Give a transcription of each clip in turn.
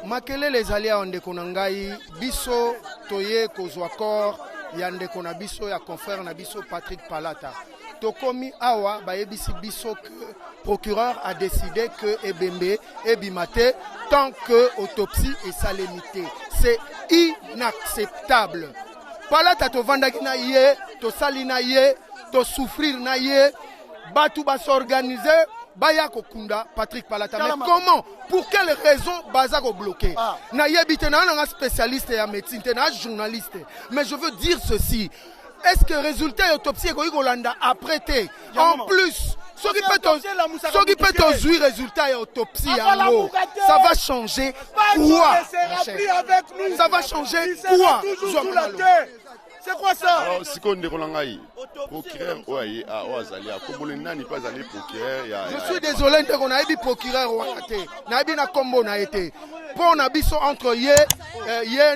makele lezali ya ndeko na ngai biso toye kozwa corps ya ndeko na biso ya confrère na biso Patrick Palata. Tokomi awa bayebisi biso que procureur a décidé que Ebembe ebimate tant que autopsie est salémité. C'est inacceptable. Palata to vandaki na ye, to sali na ye, to souffrir na ye, batu ba s'organiser, baya kokunda Patrick Palata. Mais comment? Pour quelle raison Bazako bloqué? Na yebite na un spécialiste ya médecine, na journaliste. Mais je veux dire ceci. Est-ce que résultat de l'autopsie est Golanda a prêté? En plus, ce qui peut te jouer résultat de l'autopsie, ça va changer quoi? Ça va changer quoi? C'est quoi ça? Alors, si on est procureur, je suis désolé de qu'on a dit procureur, na combo na été. Pour na biso entre ye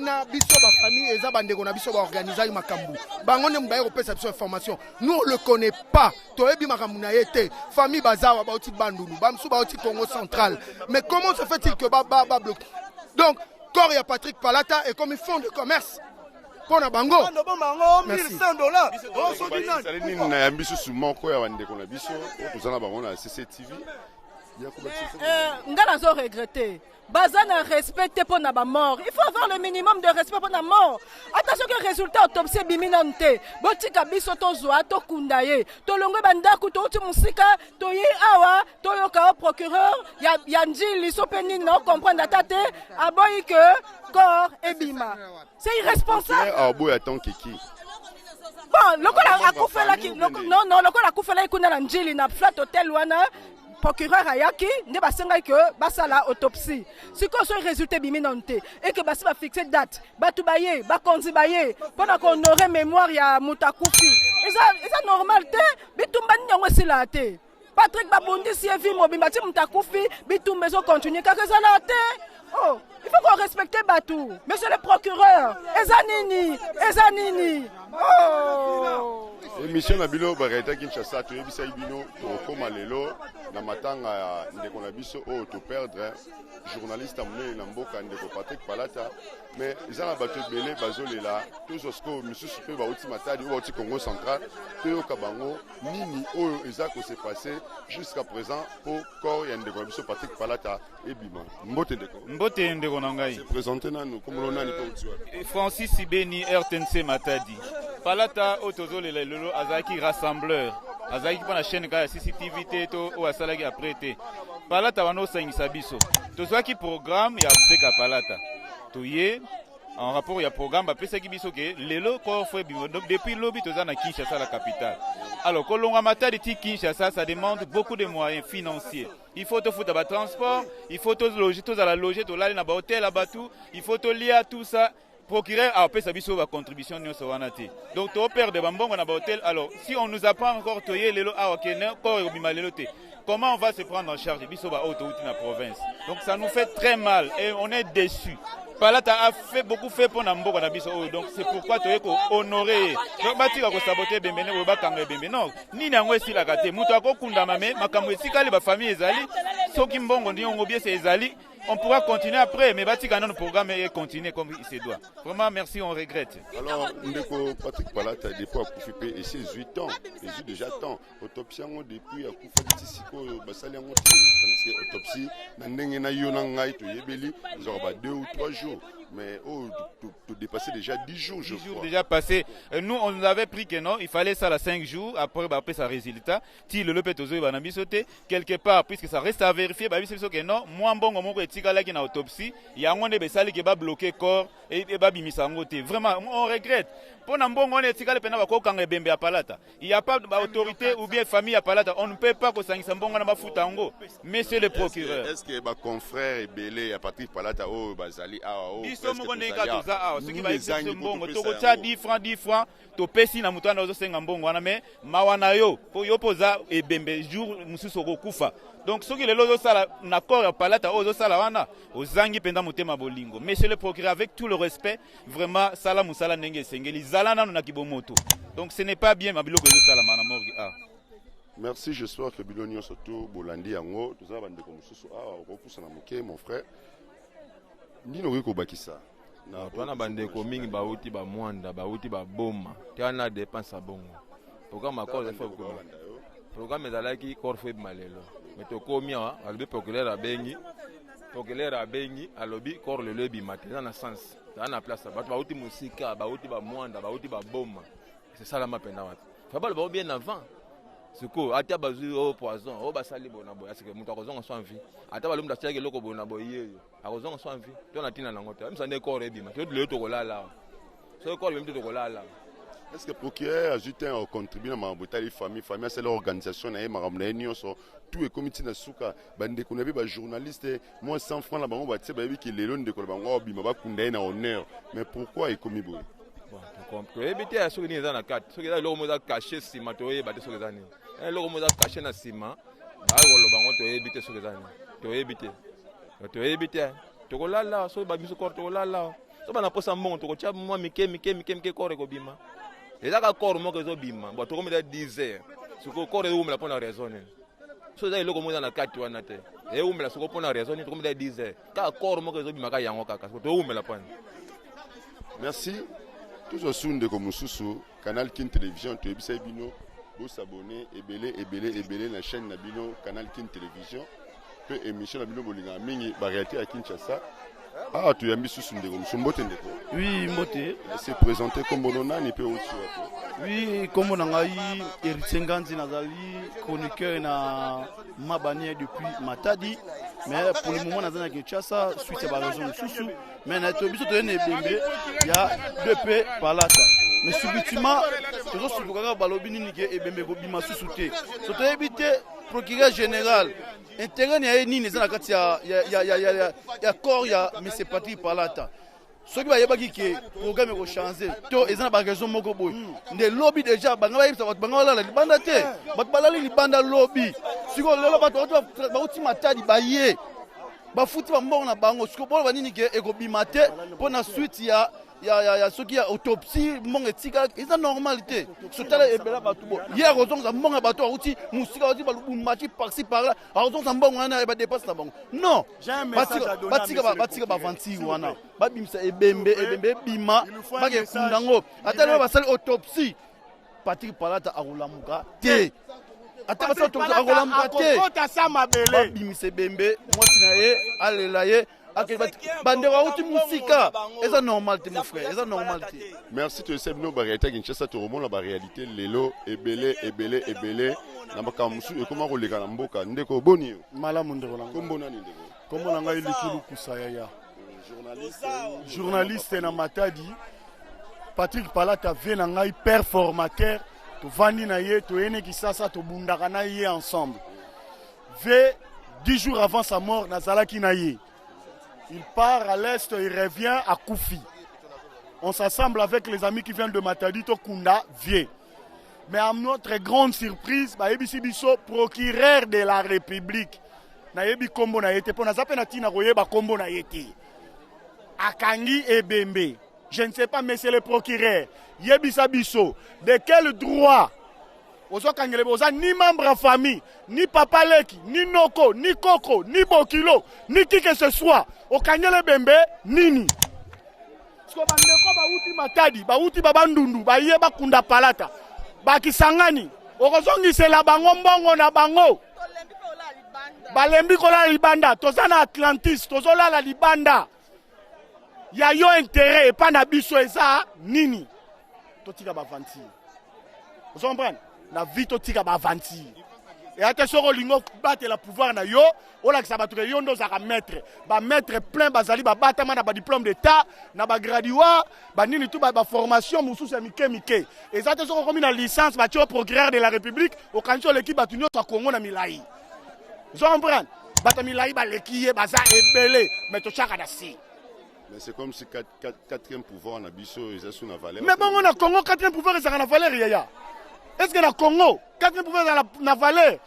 na biso ba famille et zabande qu'on a biso ba organiser makambu. Bangonne mbaye ko pesa biso information. Nous on le connaît pas. To ebi makambu na été. Famille bazawa ba oti bandulu, bamsu ba oti Congo central. Mais comment se fait-il que ba bloqué? Donc, corps ya Patrick Palata est comme un fonds de commerce. Pour na bango. Merci. Ngala zo regretter. Bazana respecté pour na mort. Il faut avoir le minimum de respect pour la mort. Attention que le résultat autopsie biminante. Botika biso to zoa to kundaye. To longo banda ku to musika to yi awa to yoka procureur ya njili so peni no comprendre tate aboyi que corps ebima. C'est irresponsable. Aboyi attend kiki. Bon, lokola akufela ki non lokola akufela ikuna na njili na flat hotel wana. Procureur ayaki ne basenga que basala autopsie siko so résultat biminante et que basi ba fixer date batu baye ba konzi baye pendant qu'on aurait mémoire ya mutakufi ça normal te bitumba nyongo sila te Patrick babundi si evi mobimba ti mutakufi bitumba zo continuer ka sala te. Oh, il faut qu'on respecte Batou. Monsieur le procureur, Ezanini. Oh. Émission Nabilo Bareta Kinshasa, tu es bisa ibino, tu koma lelo, na matanga ndeko na biso o to perdre journaliste amune na mboka ndeko Patrick Palata, mais ils ont battu belé bazolela, tous osko monsieur super ba outi matadi ou outi Congo central, to kabango nini oyo ezako s'est passé jusqu'à présent pour corps ya ndeko na biso Patrick Palata et bima. Mbote ndeko. Mbote ndeko nangai. Présenté nanu comme l'on Francis Sibeni RTNC Matadi. Palata otozolela lelo azaki rassembleur. Azaki pour la chaîne ka CCTV to o asalaki après te. Palata wana osangisa biso. Tozwaki programme ya peka Palata. Toye en rapport ya programme bapesaki biso ke lelo ko fwe bimo depuis lobby tozana Kinshasa la capitale. Alors kolonga Matadi ti Kinshasa ça demande beaucoup de moyens financiers. Il faut te foutre à transport, il faut te loger, tous à la loger, tout là, dans hôtel, à Batou, il faut te lier à tout ça. Procureur a payé sa biso la contribution de Sowanati. Donc, tu opères de bambon dans hôtel. Alors, si on nous apprend encore toyer lelo à Wakene, corps bimalélé, comment on va se prendre en charge biso ba auto dans la province? Donc, ça nous fait très mal et on est déçus. Palata a fait beaucoup fait pour Namboka na biso. Donc c'est pourquoi tu es honoré. Donc bati ka ko saboter bembene ou ba kanga bembe. Non, ni na ngwe sila kate. Mutu akokunda mame makambo esika le ba famille ezali. Soki mbongo ndi ongo bien c'est ezali. On pourra continuer après, mais bati ka non programme et continuer comme il se doit. Vraiment merci, on regrette. Alors ndeko Patrick Palata depuis akufipe et ses 8 ans, et j'ai déjà temps autopsie ngo depuis akufa tisiko basali ngo te. Parce que autopsie na ndenge na yo na ngai to yebeli, genre ba 2 ou 3 jours. Mais tu dépassé déjà 10 jours, je crois. 10 jours déjà passé. Nous, on nous avait pris que non, il fallait ça à 5 jours, après sa résultat. Si le lopetozo va sauté, quelque part, puisque ça reste à vérifier, bah, que non, moi, bon, mon etika là qui na autopsie, il y a un des salles qui va bloquer corps et va bimisangote. Vraiment, on regrette. Pour n'ambon, on est etika le pena bako kangé bembe à Palata. Il n'y a pas d'autorité ou bien famille à Palata. On ne peut pas que ça n'sambonga na bafutango. Monsieur le procureur. Est-ce que ma confrère est belé à Patrick Palata, oh, bazali, ah, oh. Ce qui va être mbongo toko cha 10 francs to pesi na mutana ozo senga mbongo wana me mawana yo po yopoza ebembe jour mususu kokufa. Donc ce qui le lozo sala na corps Palata ozo sala wana ozangi penda mutema bolingo. Monsieur le procureur, avec tout le respect, vraiment sala musala ndenge sengeli zala nanu na kibomoto. Donc ce n'est pas bien mabilo ozo sala mana morgue. Merci, j'espère que Bilonio surtout Bolandi Yango, tout ça, bande comme ça, repousse na moké, mon frère. Ni no ko bakisa. Na twana bande ko mingi ba uti ba mwanda, ba uti ba boma. Tiana dépense bongo. Programme accord faut ko. Programme ezalaki corps fait malelo. Mais to komia, albi procureur abengi. Procureur abengi, alobi corps le lebi matin na sens. Dans place ba uti musika, ba uti ba mwanda, ba uti ba boma. C'est ça la mapenda wapi. Faut pas le bien avant. Siko atia bazu au poison au basali bona boya c'est que mutu akozonga so envie ata balumda tiake loko bona boye akozonga so envie to na tina nango te msande corps ebima to le to kolala so corps même to kolala. Est-ce que procureur ajoute un contribuer na mabotali famille c'est l'organisation na maramna union so tout est comité na suka bande konabe ba journaliste moi 100 francs la bango ba tse ba yebi ki lelo ndeko la bango bima ba kunda na honneur mais pourquoi est commis boy. Bon tu comprends éviter à ceux qui dans la carte ceux qui là lomo za cacher si matoye ba de ceux qui zani eloko moza caché na sima bakoloba ngo toyebite soki ezani toyebite tokolala so babiso kor tokolala so bana posa mbongo tokotia mwa mike kor ekobima ezaka kor moko ezobima bo tokomela 10 heures soko kor eumela mpona raison so eza eloko moza na kati wana te eumela soko mpona raison tokomela 10 heures kaka kor moko ezobima ka yango kaka soko toumela mpona. Merci tous au sunde comme Moussousou Canal Kin Télévision toyebisa bino. Vous s'abonnez et la chaîne Nabino Canal Kin Télévision peu émission Nabino Bolinga mingi ba réalité à Kinshasa. Ah tu as mis sous une dégo Mbote ndeko. Oui Mbote. C'est présenté comme Bonona ni peu aussi. Oui comme on a eu Héritier Nganzi Nazali chroniqueur na Mabani depuis Matadi mais pour le moment dans Kinshasa suite à la raison sous mais na to biso to ne bembe il y a 2P Palata. Mais subitement, toujours sur le balobi ni ke ebembe ko bima susute. So to éviter procureur général. Intérêt ni ni neza na kati ya corps ya monsieur Patrick Palata. Ce qui va yebaki ke programme ko changer. To ezana ba raison moko boy. Nde lobby déjà banga ba yebisa bat banga la libanda te. Bat balali libanda lobby. Siko lelo bat ba uti matadi ba ye. Ba futi ba mbongo na bango. Siko bolo ba nini ke ekobima te pona suite ya ce qui a autopsie mon etika c'est une normalité sotala ebela batubo hier ozong za mbonga bato outi musika oti balubu mati par-ci par-là ozong za mbonga na ba dépasse na bango non batika ba vanti wana ba bimisa ebembe bima ba ke kundango atalo ba sali autopsie Patrick Palata arulamuka te ata ba sali autopsie arulamuka te kota sa mabele bimisa bembe mwati na ye alela ye. Bandera outi musika eza normalité mon frère eza normalité. Merci to sebno bareta Kinshasa to romona ba réalité lelo ebele na makamusu e koma ko leka na mboka ndeko boni malamu ndeko langa kombo nani ndeko kombo nanga ilikulu kusaya journaliste na Matadi Patrick Palata vient na ngai performateur to vandi na ye to ene Kisasa to bundaka na ye ensemble ve 10 jours avant sa mort na zalaki na ye. Il part à l'est, il revient à Koufi. On s'assemble avec les amis qui viennent de Matadi, Tokunda, vient. Mais à notre grande surprise, Bayebi Biso, procureur de la République, Nayebi Kombo na yete, pona zape na tina royeba Kombo na yete. Akangi et Bembe. Je ne sais pas, mais c'est le procureur. Yebisa Biso, de quel droit? Ni membre de famille, ni papa Leki, ni Noko, ni Koko, ni Bokilo, ni qui que ce soit. Au Kanyele Bembe, nini. Sko bandeko bauti Matadi, bauti babandundu, baye bakunda Palata. Bakisangani, okozongi se la bango mbongo na bango. Balembi kola libanda, tozana Atlantis, tozola la libanda. Ya yo intérêt et pas na biso eza nini. Totika bavanti. Vous comprenez? Na vito tika ba vanti et attention au lingo battre la pouvoir na yo ola ki sabatu yo ndo za maître ba maître plein bazali ba batama na ba diplôme d'état na ba graduat ba nini tout ba formation mususu ya mike et attention comme na licence ba tio procureur de la République au kanjo l'équipe batunyo sa Congo na milai vous comprenez bata milai ba lekiye baza ebele mais to chaka na si. Mais c'est comme si quatrième pouvoir na biso eza sous na valeur. Mais bon on a Congo quatrième pouvoir eza na valeur yaya. Est-ce que le Congo, quand on pouvait dans la vallée,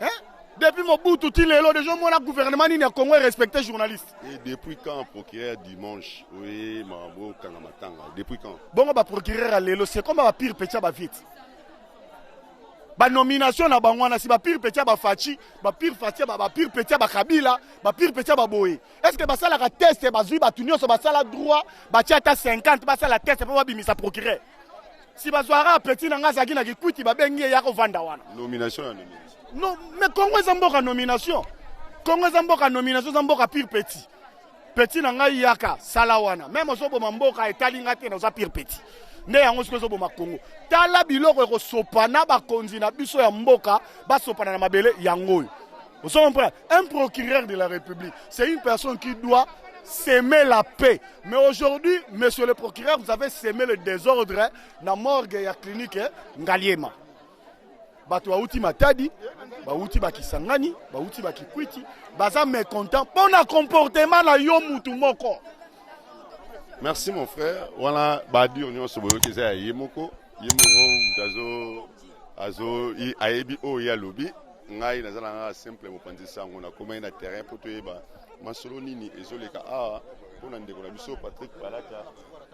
hein? Depuis Mobutu, déjà mon gouvernement ni le Congo est respecté journaliste. Et depuis quand procureur dimanche, oui, Marabo Kangamatanga, depuis quand? Bon, bah procureur à l'élo, c'est comme un pire petit à vite. ba nomination na bangwana si ba pire petit ba Fachi ba pire Fachi ba pire petit ba Kabila ba pire petit ba Boye est-ce que ba sala ka test ba zui ba tunio so ba sala droit ba tiata 50 ba sala test pour ba bimisa procureur si ba zoara petit na ngazaki na kikuti ba bengi ya ko vanda wana nomination non mais Congo zamboka nomination zamboka pire petit na ngai yaka sala wana même osobo mamboka etalinga te na za pire petit ne yango sikozo bo makongo tala biloko ko sopana ba konzi na biso ya mboka ba sopana na mabele yango un procureur de la République c'est une personne qui doit s'aimer la paix mais aujourd'hui monsieur le procureur vous avez semé le désordre na morgue ya clinique Ngaliema bato bauti Matadi bauti bakisangani bauti bakikwiti baza mécontent pona comportement na yo mutu moko. Merci mon frère. Voilà, badi on se boyo keza yemoko azo ayebi o ya lobi ngai nazala nga simple mopanzi sango na koma na terrain pour toyeba masolo nini ezoleka pona ndeko na biso Patrick Palata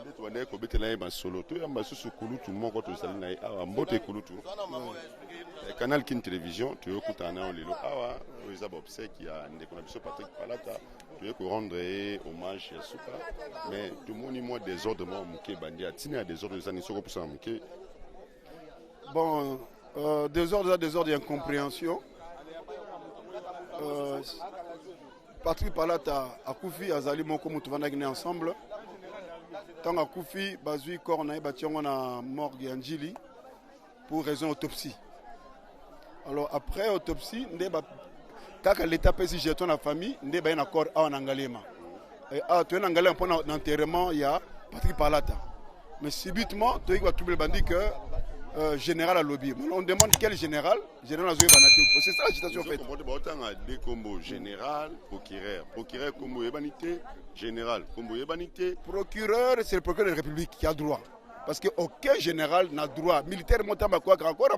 ndeto wane ko betela ba solo to yamba susu kulutu moko to sali na mbote kulutu Canal Kin Télévision tu okutana on lelo oza obsèque ya ndeko na biso Patrick Palata tu ko rendre hommage à Souka mais tout le monde moi désordre mo muke bandi atina désordre ça ni soko pour ça muke bon désordre incompréhension Patrick Palata akufi azali moko mutu vandaki ne ensemble tant akufi bazui corps na bationgo na morgue ya Njili pour raison autopsie. Alors après autopsie ndeba kaka l'état pesi jeton na famille ndeba na corps a na Ngalema et tu es na Ngalema pour l'enterrement ya Patrick Palata mais subitement tu es trouble bandi que général à lobby on demande quel général Azoué Banaté c'est ça l'agitation faite deux combos général procureur combo ebanité général combo ebanité procureur c'est le procureur de la République qui a droit parce que aucun général n'a droit militaire montant quoi encore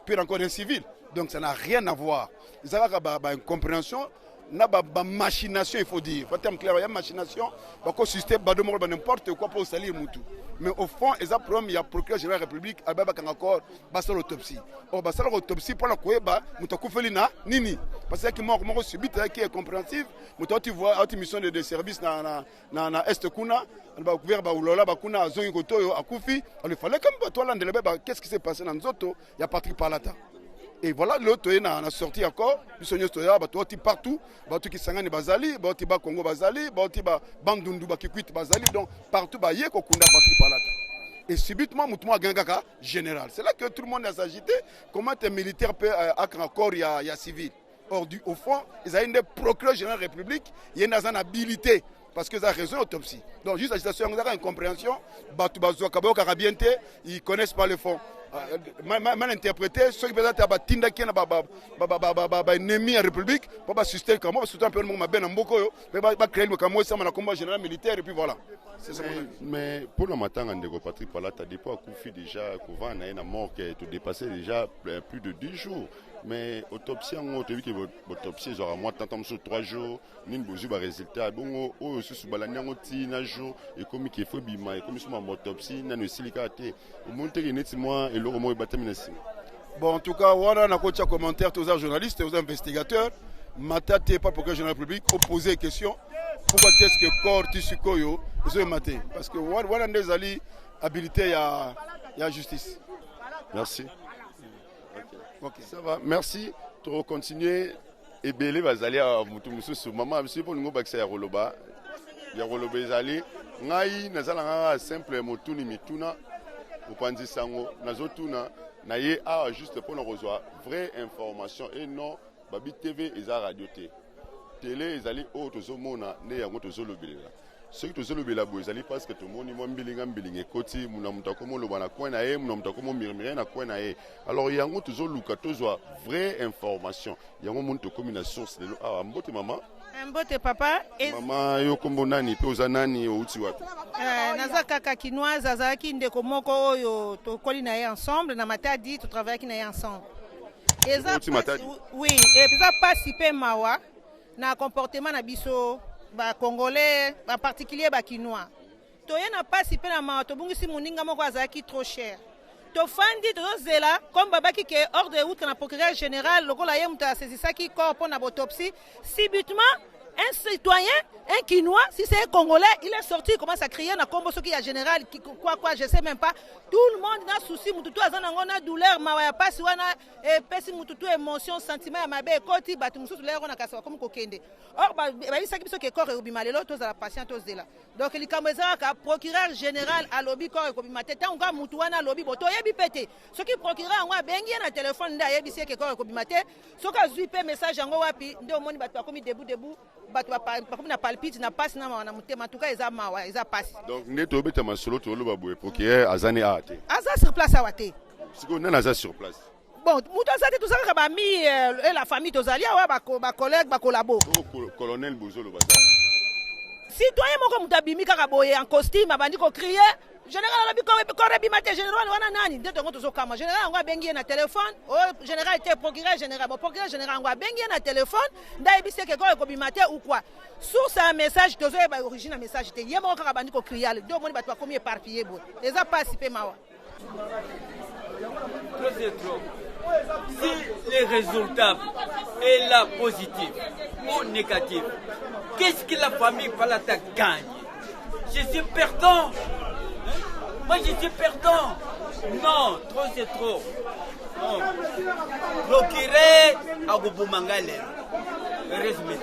puis encore un civil donc ça n'a rien à voir ça va une compréhension na machination il faut dire en termes clairs il y a machination parce que système n'importe quoi pour salir mutu mais au fond il y a problème il y a procureur général de la République ababa kan encore basal autopsie basal autopsie pour la koeba mutakufeli na nini parce que mort subite qui est compréhensive muto tu vois autre mission de service na est kuna ba couvert ba ulola ba kuna azongi kotoyo akufi il fallait comme toi là qu'est-ce qui s'est passé dans Nzoto il y a Patrick Palata. Et voilà, l'autre est sorti encore, partout, qui sangane bazali, Congo bazali, bandundu bakikwit bazali, donc partout ba yeko kunda Patrick Palata. Et subitement mutuma gangaka général. C'est là que tout le monde a agité comment un militaire peut encore il y a civil. Or au fond, ils ont une procureur général de la République, il y a une habilité parce que ça a raison autopsie. Donc juste agitation, ils ont une compréhension, ils ne connaissent pas le fond. Mal interprété, ceux qui peuvent être tinda qui na ennemi à la République, pour susciter comment surtout un peu ma ben mboko ba créer le camo ça na combat général militaire et puis voilà. Mais pour le matin ndeko Patrick Palata depuis akufi déjà couvent na mort qui a dépassé déjà plus de 10 jours. Mais autopsie on te vu que autopsie genre moi tant sur 3 jours ni bozu ba résultat bon o susu balani ngo ti na jour et comme qui faut bima et comme sur autopsie na no silikate au monter neti moi et le romo batamina. Bon en tout cas voilà na kocha commentaire tous les journalistes aux investigateurs matate pas pour que je la République poser question pourquoi est-ce que corps tissukoyo ils ont maté parce que voilà des ali habilité ya justice. Merci. Okay. Ça va, merci. Tu vas continuer. Et Bélé va aller à Moutoumousou. Maman, je suis pour nous baxer à Roloba. Il y a Roloba Zali. Ngai, Nazala, simple Moutuni Mituna. Vous pensez Sango, Nazotuna. Naye a juste pour nous recevoir vraie information et non, Babi TV et Radio T. Télé, ils allaient au Tozomona, né à Motozolobéla. Ceux qui sont le belabo, ils allaient parce que tout le monde est bilingue côté, mon nom comme le bana coin nae, mon nom comme mirmire na coin nae. Alors il y a un toujours Luka, toujours vraie information. Il y a un monde de combinaison. C'est le mbote maman. Mbote papa. Maman yo kombo nani, pe ozanani o uti wapi. Nazaka kakinoise, azaki ndeko moko oyo to koli nae ensemble, na Matadi, to travaille nae ensemble. Et ça, oui, et ça participer mawa na comportement na biso. Ba congolais, ba particulier ba kinois. Toye na pas si pe na ma to bungisi muninga moko azaki trop cher. tofandi tozela comme babaki ke ordre outre na procureur général lokola ye muta saisissaki corps pour na autopsie subitement un citoyen, un Quinois, si c'est un Congolais, il est sorti, il commence à crier, na combo ce qui est général, quoi, je sais même pas. Tout le monde n'a souci, mututu azana douleur, mawaya pasi wana, pesi mututu émotion, sentiment ya mabe, koti batu mususu lero na kasa comme kokende. Or ba isa kibiso ke corps obimale lo toza la patient tozela. Donc li kameza ka procureur général a lobby corps obimate tanga mutu wana lobby boto yebi pété. Ce qui procureur ngwa bengi na téléphone nda yebi se ke corps obimate, so ka zui pe message ngo wapi ndio moni batu akomi debout batu na palpite na passe na wana mutema en tout cas eza mawa eza passe. Donc neto beta masolo to loba boye procureur azani ate. Aza sur place awate. Siko nana aza sur place. Bon, muto azate tout ça ka ba mi et la famille tozali awa ba collègue ba collabo. Colonel Bozolo baza. Citoyen moko mutabimi kaka boye en costume abandi ko crier. Général alabi ko rebimate général wana nani ndeto ngo tozokama général ngo bengi na téléphone général était procureur général procureur général ngo bengi na téléphone ndaibise ke ko bimate ou quoi source un message tozo ba origine message te yemo kaka bandi ko crier do moni batu komi éparpillé bo eza participer mawa trop. Si les résultats est là positif ou négatif, qu'est-ce que la famille Palata gagne? Je suis perdant. Moi je suis perdant. Non, trop c'est trop. Non. Procureur à Gouboumangalé. Résumé.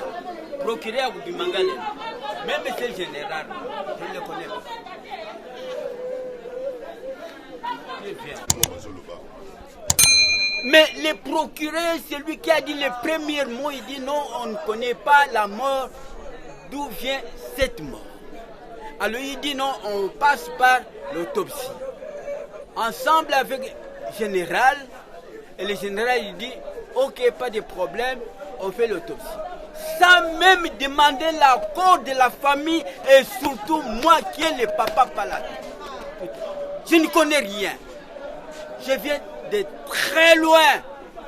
Procureur à Gouboumangalé. Même monsieur le général, je ne le connais pas. Mais le procureur, c'est lui qui a dit les premiers mots. Il dit non, on ne connaît pas la mort. D'où vient cette mort? Alors il dit non, on passe par l'autopsie. Ensemble avec le général, et le général il dit ok, pas de problème, on fait l'autopsie. Sans même demander l'accord de la famille et surtout moi qui est le papa Palata. Je ne connais rien. Je viens de très loin,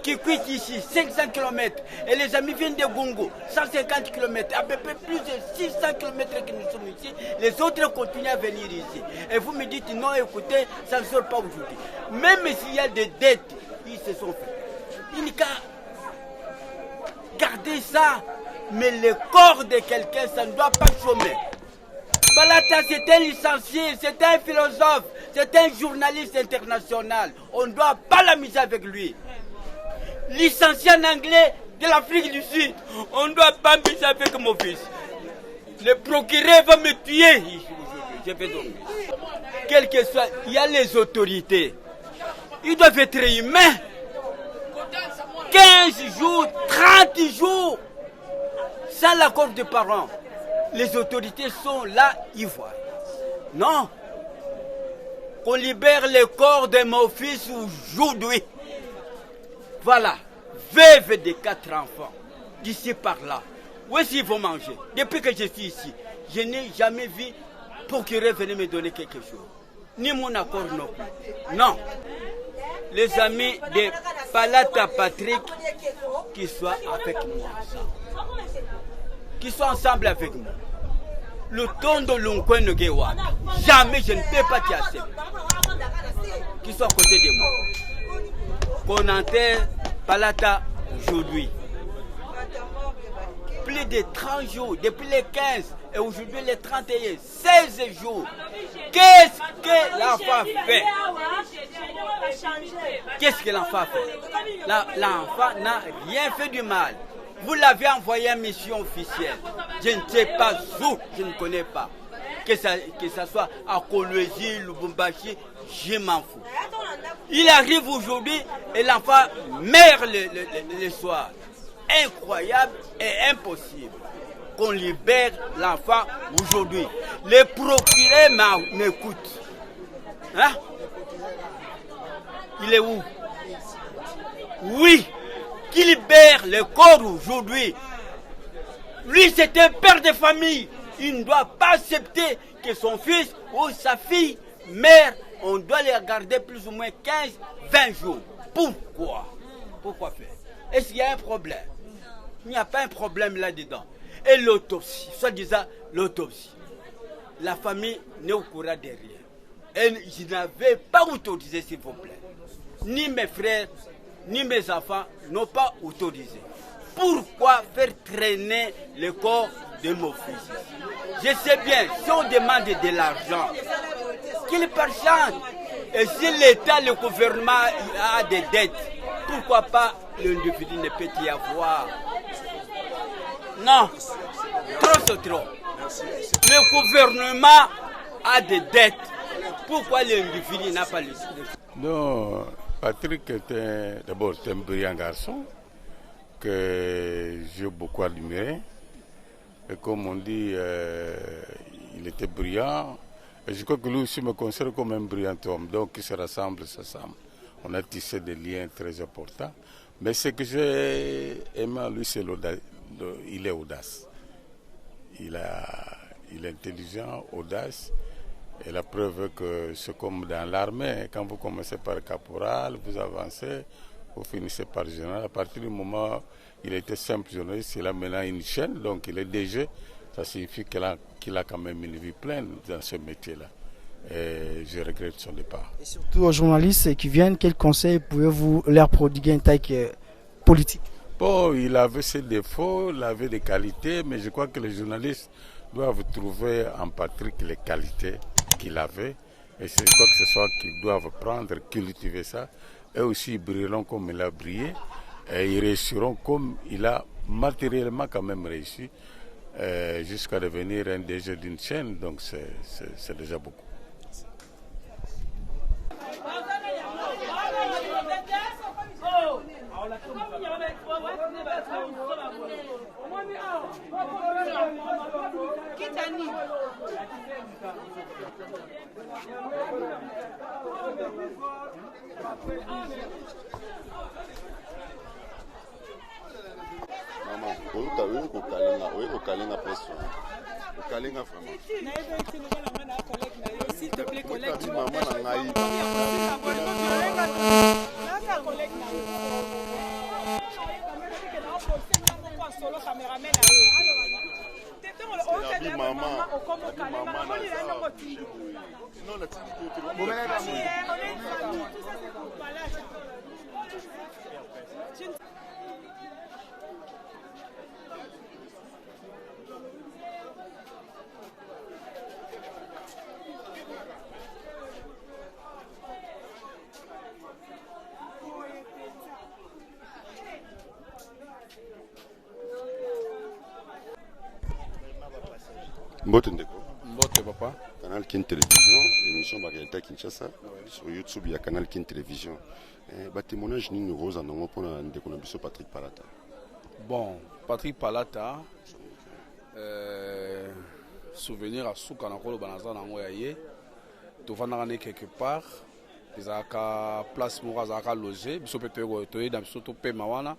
qui quitte ici, 500 km. Et les amis viennent de Gongo, 150 km. À peu près plus de 600 km que nous sommes ici. Les autres continuent à venir ici. Et vous me dites non, écoutez, ça ne sort pas aujourd'hui. Même s'il y a des dettes, ils se sont faits. Il n'y a qu'à garder ça. Mais le corps de quelqu'un, ça ne doit pas chômer. Palata, c'est un licencié, c'est un philosophe, c'est un journaliste international. On ne doit pas l'amuser avec lui. Licencié en anglais de l'Afrique du Sud, on ne doit pas m'amuser avec mon fils. Le procureur va me tuer. Je vais dormir. Quel que soit, il y a les autorités. Ils doivent être humains. 15 jours, 30 jours, sans l'accord des parents. Les autorités sont là, ils voient. Non. Qu'on libère le corps de mon fils aujourd'hui. Voilà. Veuve de 4 enfants. D'ici par là. Où est-ce qu'ils vont manger? Depuis que je suis ici, je n'ai jamais vu procureur venir me donner quelque chose. Ni mon accord non plus. Non. Les amis de Palata Patrick qui soient avec moi. Qui soient ensemble avec moi. Le ton de l'Unkwen Ngewa, jamais je ne peux pas t'y accepter. Qui soit à côté de moi. Qu'on enterre Palata aujourd'hui. Plus de 30 jours, depuis les 15 et aujourd'hui les 31, 16 jours. Qu'est-ce que l'enfant fait? Qu'est-ce que l'enfant fait? L'enfant n'a rien fait du mal. Vous l'avez envoyé en mission officielle. Je ne sais pas où, je ne connais pas. Que ça soit à Kolwezi, Lubumbashi, je m'en fous. Il arrive aujourd'hui et l'enfant meurt le soir. Incroyable et impossible qu'on libère l'enfant aujourd'hui. Le procureur m'écoute. Hein? Il est où? Oui. Qui libère le corps aujourd'hui. Lui, c'est un père de famille. Il ne doit pas accepter que son fils ou sa fille meure. On doit les garder plus ou moins 15, 20 jours. Pourquoi? Pourquoi faire? Est-ce qu'il y a un problème? Il n'y a pas un problème là-dedans. Et l'autopsie, soi-disant l'autopsie. La famille n'est au courant de rien. Et je n'avais pas autorisé, s'il vous plaît. Ni mes frères, ni mes enfants n'ont pas autorisé. Pourquoi faire traîner le corps de mon fils? Je sais bien, si on demande de l'argent, qu'il parchante. Et si l'État, le gouvernement a des dettes, pourquoi pas l'individu ne peut y avoir? Non, trop c'est trop. Le gouvernement a des dettes. Pourquoi l'individu n'a pas les dettes? Non, Patrick était d'abord un brillant garçon que j'ai beaucoup admiré. Et comme on dit, il était brillant. Et je crois que lui aussi me considère comme un brillant homme. Donc il se rassemble, s'assemble. On a tissé des liens très importants. Mais ce que j'ai aimé à lui, c'est l'audace. Il est audace. Il est intelligent, audace. Et la preuve que c'est comme dans l'armée. Quand vous commencez par caporal, vous avancez, vous finissez par général. À partir du moment où il était simple journaliste, il a maintenant une chaîne, donc il est DG. Ça signifie qu'il a quand même une vie pleine dans ce métier-là. Et je regrette son départ. Et surtout aux journalistes qui viennent, quels conseils pouvez-vous leur prodiguer en tant que politique? Bon, il avait ses défauts, il avait des qualités, mais je crois que les journalistes doivent trouver en Patrick les qualités qu'il avait. Et je crois que ce soit qu'ils doivent prendre, cultiver ça. Et aussi, ils brilleront comme il a brillé. Et ils réussiront comme il a matériellement quand même réussi. Jusqu'à devenir un DG d'une chaîne, donc c'est déjà beaucoup. Maman, Okalinga pression. Okalinga vraiment. S'il te plaît, collègue. Mbote ndeko. Mbote papa. Canal Kin Télévision, émission Barieta Kinshasa, sur YouTube il y a Canal Kin Télévision. Témoignage ni rose en ango pour ndeko na biso Patrick Palata. Bon, Patrick Palata souvenir à Souka na kolo banaza na ngo yaye. To vana quelque part, ezaka place moko azaka loger, biso pe to dans biso to pe mawana.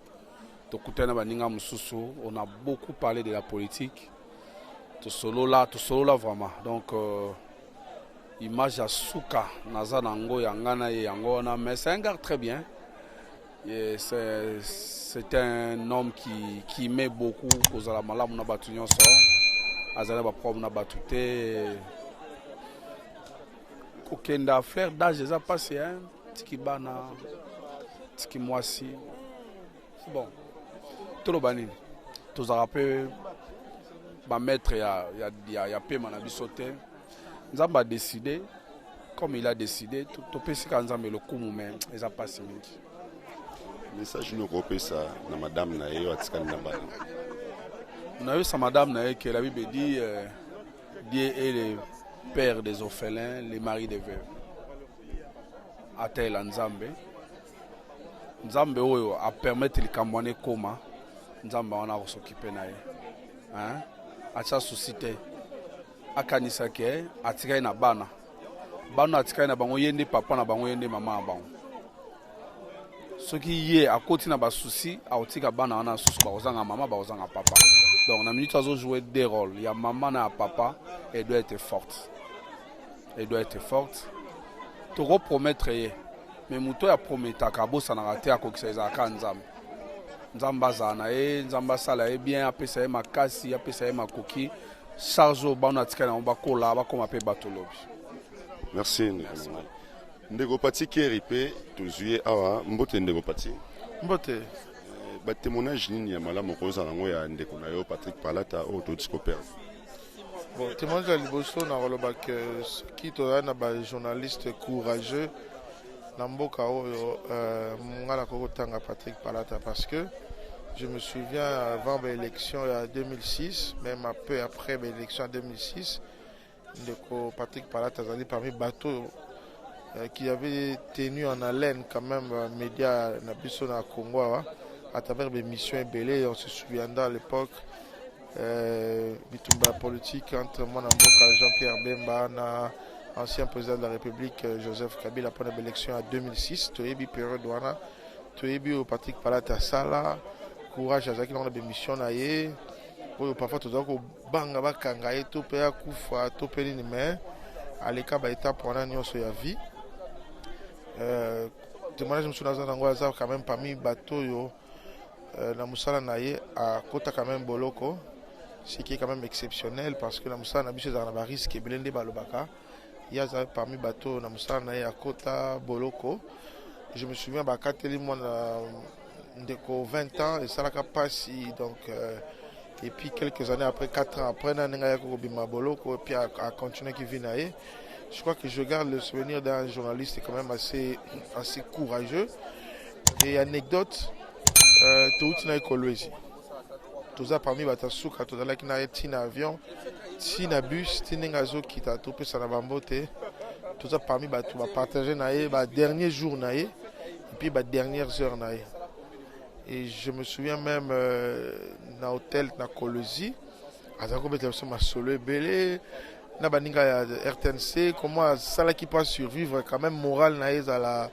To kutana baninga mususu, on a beaucoup parlé de la politique. Tout solo là vraiment. Donc image à Souka naza nango yangana yangona, mais c'est un gars très bien. C'est un homme qui met beaucoup aux alamala na batu nyonso. Azala ba problème na batute. Kokenda frère d'âge ça passé hein, tiki bana, tiki moisi. Bon. Tolo banini. Tous rappels ba maître ya paiement na bisote. Nzamba a décidé comme il a décidé to pesi ka nzambe le kumu mais eza passé mingi. Message nous repesa na madame na yo atikani na bana. Na yo sa madame na que la Bible dit Dieu est le père des orphelins, les maris des veuves. Atela nzambe. Nzambe oyo a permettre le kambwane koma. Nzambe wana ko s'occuper na ye. Hein? Acha société akanisa ke atika na bana atika na bango yende papa na bango yende mama bango soki ye akoti na ba souci aotika bana wana susu ba ozanga mama ba ozanga papa. Donc na minute azo jouer des rôles, il y a maman na papa, elle doit être forte. Elle doit être forte. To repromettre ye mais muto ya prometa ka bosa na raté akokisa ezaka nzambe. Nzamba zana nzamba sala bien apesa ye makasi apesa ye makoki charge bana tika na bakola bakoma pe batolobi. Merci. Ndeko Pati Keripe, Tozuye Awa, Mbote Ndeko Pati. Mbote. Témoignage nini ya malamu koza nango ya ndeko na yo Patrick Palata au Todiscoper. Bon, témoignage à Liboso na roloba que qui toza na ba journaliste courageux na mboka oyo ngala ko tanga Patrick Palata parce que je me souviens avant l'élection en 2006, même un peu après l'élection en 2006, ndeko Patrick Palata zali parmi bateaux qui avait tenu en haleine quand même médias na biso na Congo à travers des missions ébélées. On se souvient à l'époque bitumba politique entre moi et Jean-Pierre Bemba, na ancien président de la République Joseph Kabila pour l'élection en 2006. Toyebi période wana, toyebi au Patrick Palata sala, courage à zaki dans des missions na ye. Parfois tout ko banga ba kanga ye to pe akufa to pe ni mais aleka ba étape wana nyonso ya vie. Témoignage monsieur Nazar Nangoaza quand même parmi bateau yo la musala naye à kota quand même boloko, ce qui est quand même exceptionnel parce que la musala na biso za na risque et belende balobaka il y a parmi bateau la musala naye à kota boloko. Je me souviens ba kateli moi ndeko 20 ans et ça la capacité donc et puis quelques années après 4 ans après na nga ko bima boloko et puis à continuer qui vient naye. Je crois que je garde le souvenir d'un journaliste quand même assez courageux. Et anecdote, tout na Kolwezi. Tout ça parmi batasuka, tout ça qui na tina avion, tina bus, tina ngazo qui t'a topé ça na bambote. Tout ça parmi batu va partager naé, ba dernier jour naé, et puis ba dernières heures naé. Et je me souviens même na hôtel na Kolwezi, azako bete ma solo belé. Na baninga ya RTNC, comment ça là qui peut survivre quand même moral naïza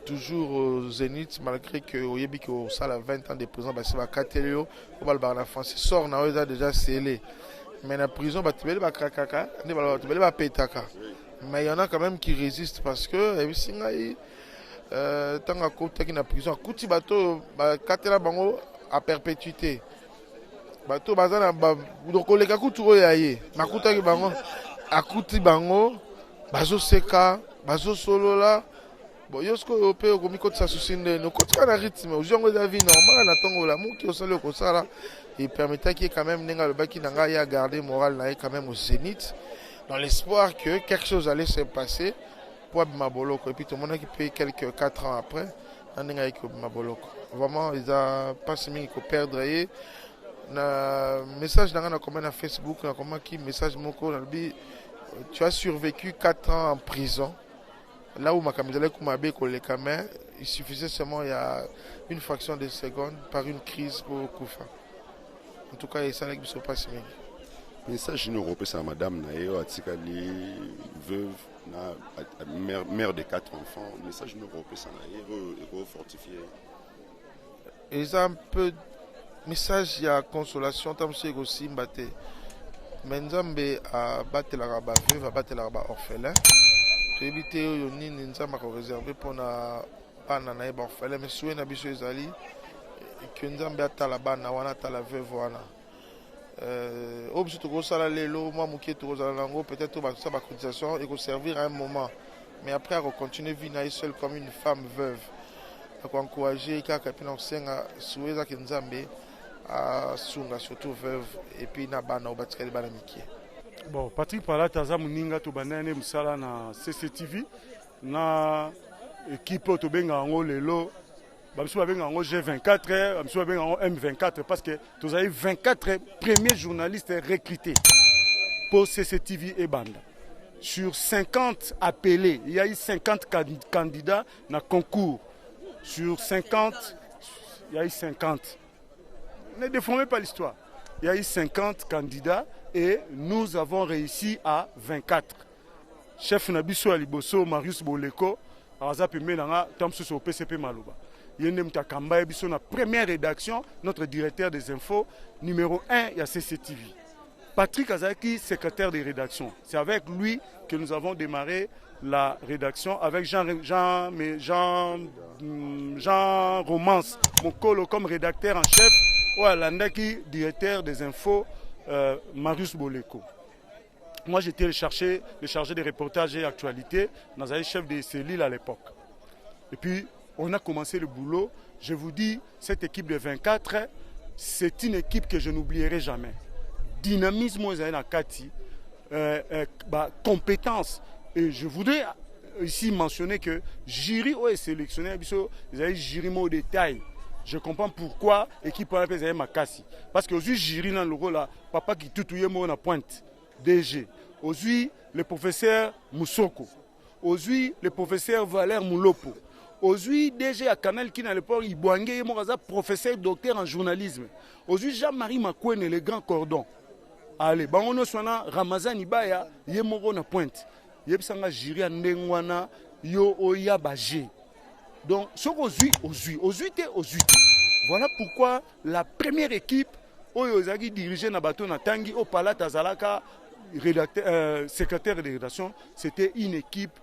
toujours au zénith malgré que au yebi que ça la 20 ans de prison bah c'est ba katelio au bal bar na France sort naïza déjà scellé mais la prison bah tu ba krakaka ne ba tu ba petaka mais il y en a quand même qui résistent parce que et singai tanga kota qui na prison kuti bato ba katela bango à perpétuité bato bazana ba donc koleka kuturo yaye makuta ki bango akuti bango bazo seka bazo solola bon yosko ope okomi kotisa susinde no kotika na rythme ojongo da vie normale na tongo la muki osale ko sala et permettait qu'il quand même nenga le baki nanga ya garder moral na quand même au zénith dans l'espoir que quelque chose allait se passer pour Maboloko et puis tout le monde qui paye quelques 4 ans après nenga ko Maboloko vraiment ils a pas semi ko perdre na message dans comment na Facebook na comment qui message moko na bi tu as survécu 4 ans en prison là où makamizale kumabe ko le kamen il suffisait seulement il y a une fraction de seconde par une crise pour kufa en tout cas et ça ne se passe pas message nous repose à madame nayo atikali veuve na mère de 4 enfants message nous repose à nayo fortifier ils ont un peu message ya consolation tam se aussi mbate menzambe a batela ba veuve batela ba orphelin to éviter yo nini nzamba ko réserver pour na bana na ba orphelin mais soué na biso ezali que nzambe atala bana wana tala veuve wana obso to ko sala lelo moi mukie to ko sala nango peut-être ba ça ba cotisation et ko servir à un moment mais après on continue vie na seule comme une femme veuve pour encourager kaka pina senga soué za ke nzambe à Sunga surtout veuve et puis na bana au batikali bana mikie. Bon, Patrick Palata za muninga to banane musala na CCTV na équipe to benga ngo lelo bamsu benga ngo G24 bamsu benga ngo M24 parce que tous avez 24 premiers journalistes recrutés pour CCTV et Banda. Sur 50 appelés, il y a eu 50 candidats na concours. Sur 50, il y a eu 50. Ne déformez pas l'histoire. Il y a eu 50 candidats et nous avons réussi à 24. Chef Nabiso Aliboso, Marius Boleko, Azapi Menanga, Tamsuso PCP Malouba. Yendem Takamba, Biso, la première rédaction, notre directeur des infos, numéro 1, il y a CCTV. Patrick Azaki, secrétaire de rédaction. C'est avec lui que nous avons démarré la rédaction avec Jean Romance, mon colo comme rédacteur en chef. Landaki, directeur des infos, Marius Boleko. Moi, j'étais le chargé des reportages et actualités dans un chef de cellule à l'époque. Et puis, on a commencé le boulot. Je vous dis, cette équipe de 24, c'est une équipe que je n'oublierai jamais. Dynamisme, compétence. Et je voudrais ici mentionner que jury est sélectionné, ils avaient jury au détail. Je comprends pourquoi l'équipe a appelé Makassi. Parce que aujourd'hui, jury dans le rôle, papa qui tout moi na pointe. DG. Aujourd'hui, le professeur Moussoko. Aujourd'hui, le professeur Valère Moulopo. Aujourd'hui, DG à Canal qui dans le port, il boangé, professeur docteur en journalisme. Aujourd'hui, Jean-Marie Makouene, le grand cordon. Allez, on a Ramazan Ibaya, il est na pointe. Il y a un jury à Ndengwana, yo oya bagé. Donc, ce aujourd'hui. Voilà pourquoi la première équipe, Oyozagi dirigée na bateau na Tangi, au Palata Zalaka, secrétaire de rédaction, c'était une équipe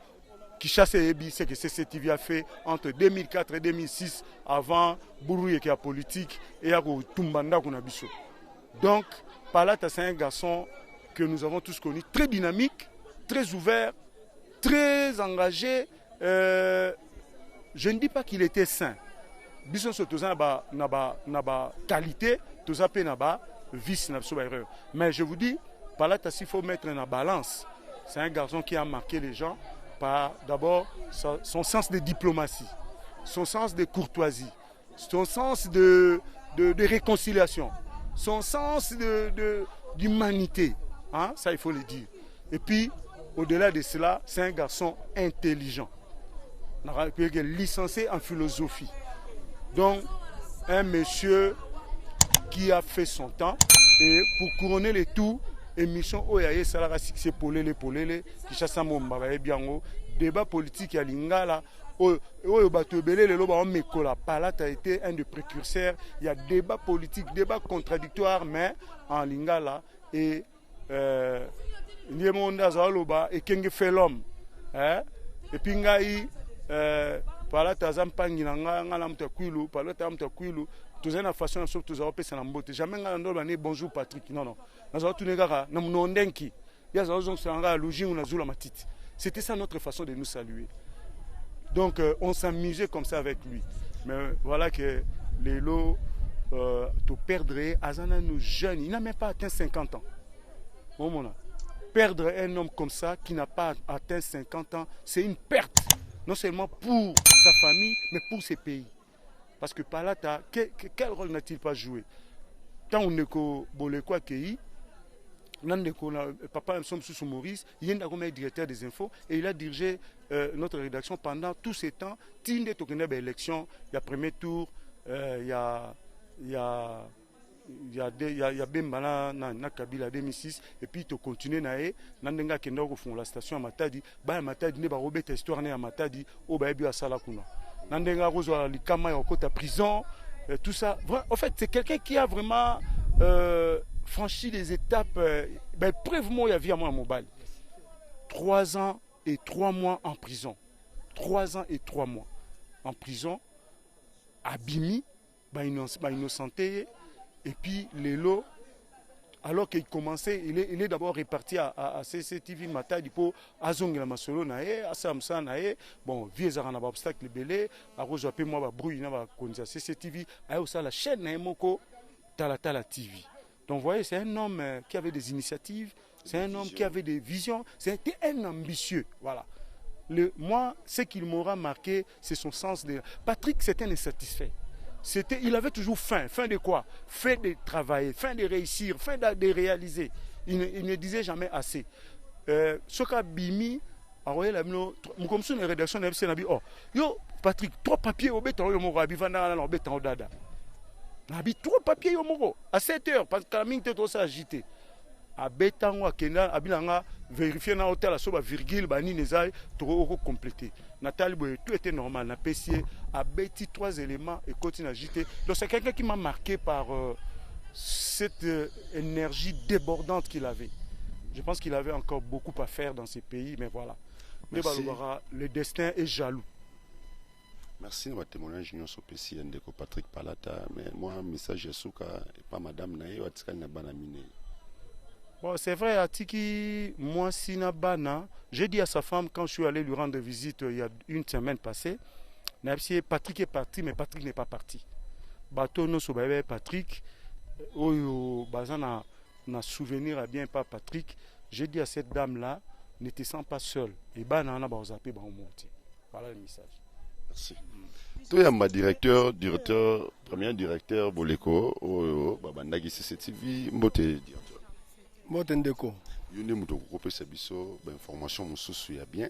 qui chassait Ebi, ce que CCTV a fait entre 2004 et 2006, avant Bourouye qui a politique et à Tumbanda Kunabiso. Donc, Palata, c'est un garçon que nous avons tous connu, très dynamique, très ouvert, très engagé. Je ne dis pas qu'il était sain. Bisson sur tout ça n'a pas qualité, tout ça n'a pas vice, n'a pas erreur. Mais je vous dis, Palata, il faut mettre en balance. C'est un garçon qui a marqué les gens par d'abord son sens de diplomatie, son sens de courtoisie, son sens de réconciliation, son sens d'humanité. Hein? Ça, il faut le dire. Et puis, au-delà de cela, c'est un garçon intelligent, licencié en philosophie. Donc, un monsieur qui a fait son temps. Et pour couronner le tout, émission Oyaye Salara Sixé Polele, qui chasse à mon biango, débat politique à Lingala. Palata a été un des précurseurs. Il y a débat politique, débat contradictoire, mais en Lingala. Et et Kenge fait l'homme. Et puis ngai Palata zampangi nanga ngala mtakwilu, Palata mtakwilu, tous une façon de tous avoir pesa na mbote. Jamais ngala ndo ne bonjour Patrick. Non. Nazo tunegara na mnondenki. Ya zazo sanga logi ou nazula matiti. C'était ça notre façon de nous saluer. Donc on s'amusait comme ça avec lui. Mais voilà que les lots te perdre Azana nous jeunes, il n'a même pas atteint 50 ans. Perdre un homme comme ça qui n'a pas atteint 50 ans, c'est une perte. Non seulement pour sa famille, mais pour ses pays. Parce que Palata, quel rôle n'a-t-il pas joué? Tant on est que Bolekwa Kei, papa M. Maurice, il est comme directeur des infos et il a dirigé notre rédaction pendant tous ces temps. Il y a élection, il y a premier tour, il y a Bembala na Kabila 2006 et puis tu continues nae nandenga kenda ko fond la station à Matadi ba Matadi ne ba robeta histoire na Matadi o ba bi asala kuna nandenga rozo likama ya kota prison tout ça. En fait, c'est quelqu'un qui a vraiment franchi les étapes. Preuve-moi, il y a vu à moi mobile. 3 ans et 3 mois en prison. 3 ans et 3 mois en prison. Abimi, innocenté. Et puis, Lélo, alors qu'il commençait, il est d'abord réparti à CCTV Matadi pour Azong la Masolo nae, Asamsa nae, bon, vieux arana obstacle belé, à Rojoapé moi brouille na konza CCTV, a aussi la chaîne nae moko Tala TV. Donc vous voyez, c'est un homme qui avait des initiatives, c'est un homme qui avait des visions, c'était un ambitieux, voilà. Moi, ce qu'il m'aura marqué, c'est son sens de... Patrick, c'était un insatisfait. Il avait toujours faim. Faim de quoi? Faim de travailler, faim de réussir, faim de réaliser. Il ne disait jamais assez. Ce qu'a bimi, comme ça, la rédaction de FCN a dit, oh, yo, Patrick, 3 papiers au béton, yo, moro, abivanda, au béton, dada. Abi 3 papiers au moro, à 7 heures, parce que la mine était trop agitée. À béton, à Kenya, à Bilanga, vérifier dans l'hôtel, à soba virgule, bani, nezai, trop complété. Nathalie, tout était normal. Na PC a bêti 3 éléments et continue à agiter. Donc c'est quelqu'un qui m'a marqué par cette énergie débordante qu'il avait. Je pense qu'il avait encore beaucoup à faire dans ces pays, mais voilà. Le destin est jaloux. Merci de votre témoignage, Union Sopesi, Ndeko Patrick Palata. Mais moi, un message Yasuka et pas Madame Naye, Watsika Nabanamine. Bon, c'est vrai, Atiki, moi, Sinabana, j'ai dit à sa femme, quand je suis allé lui rendre visite il y a une semaine passée, Patrick est parti, mais Patrick n'est pas parti. Bateau no sobaye Patrick, oyo bazana na souvenir à bien pas Patrick. J'ai dit à cette dame là, ne te sens pas seule. Et bana na ba ozape ba monter. Voilà le message. Merci. Toi ma premier directeur Boleko oyo babandaki CCTV mbote directeur. Mbote ndeko. Yone muto ko pesa biso ba information mususu ya bien.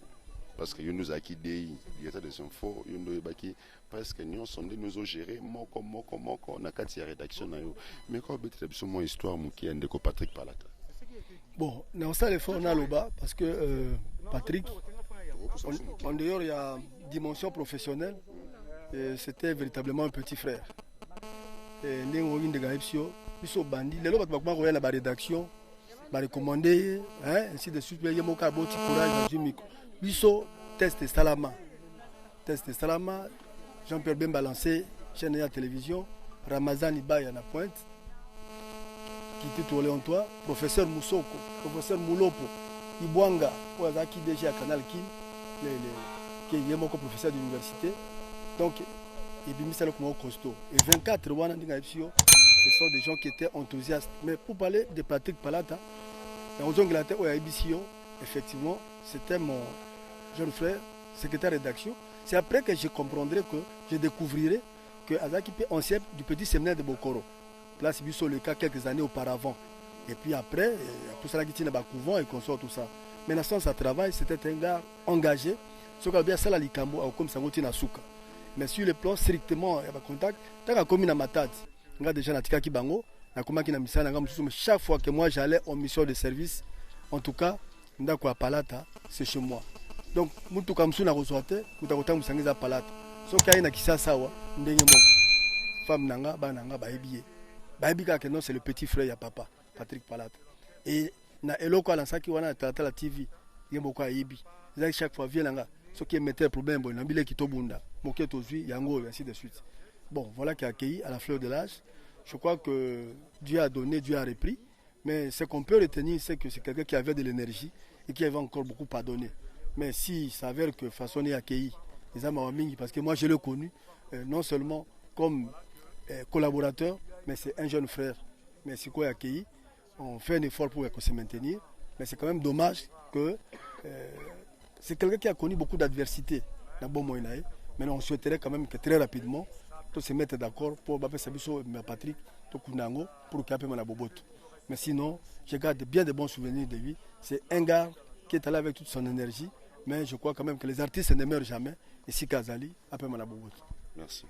Parce que nous avons des infos, nous avons parce que nous sommes nous gérer moko na kati ya rédaction na yo. Mais quand peut-être mon histoire qui est de Patrick Palata. Bon, on ça l'effort na loba parce que Patrick en dehors il y a dimension professionnelle et c'était véritablement un petit frère. Et ndingo nginde gaipsio biso bandi lelo bat bakuma ko ya la rédaction ba recommander ainsi de suite yemo ka boti courage na micro. Biso test Salama, Jean-Pierre Bemba lancé chaîne de télévision, Ramazan Ibaya à la pointe, qui était tourné en toi, professeur Moussoko, professeur Moulopo, Ibwanga, Ouazaki déjà à Canal Kim, qui est mon professeur d'université, donc il bimi ça le costaud. Et 24 ce sont des gens qui étaient enthousiastes. Mais pour parler de Patrick Palata, effectivement, c'était mon jeune frère, secrétaire de rédaction. C'est après que je comprendrai que je découvrirai que Azaki est ancien du petit séminaire de Bokoro. Place Bisso le cas quelques années auparavant. Et puis après, tout ça qui tient à couvent et consort tout ça. Mais dans sa travail, c'était un gars engagé. Ce qu'on a bien ça la Likambo, comme ça na Souka. Mais sur le plan strictement, il y a contact. Tant qu'à commis na matad, on a déjà natika ki bango, na comment qui na mission na chaque fois que moi j'allais en mission de service, en tout cas, ndako à Palata, c'est chez moi. Donc, mutu kamsu na resoite, mutakota musangiza Palata. So kai na kisasa wa ndenge moko. Femme nanga ba nanga ba ebiye. Ba ebika que non c'est le petit frère ya papa, Patrick Palata. Et na eloko ala saki wana tata la TV, yemoko ayebi. Zaki chaque fois vient nanga, ce qui mettait problème bon, nambile kitobunda, moket ozui yango et ainsi de suite. Bon, voilà qui a accueilli à la fleur de l'âge. Je crois que Dieu a donné, Dieu a repris. Mais ce qu'on peut retenir, c'est que c'est quelqu'un qui avait de l'énergie et qui avait encore beaucoup pardonné. Mais si ça s'avère que façon est accueilli, les Amawaming, parce que moi je l'ai connu, non seulement comme collaborateur, mais c'est un jeune frère. Mais c'est quoi accueilli, on fait un effort pour se maintenir. Mais c'est quand même dommage que c'est quelqu'un qui a connu beaucoup d'adversité dans bon moyen. Mais on souhaiterait quand même que très rapidement, tous se mettent d'accord pour Patrick, pour qu'il y ait un boboto. Mais sinon, je garde bien de bons souvenirs de lui. C'est un gars qui est allé avec toute son énergie. Mais je crois quand même que les artistes ne meurent jamais. Et si Kazali, après Manaboubou. Merci.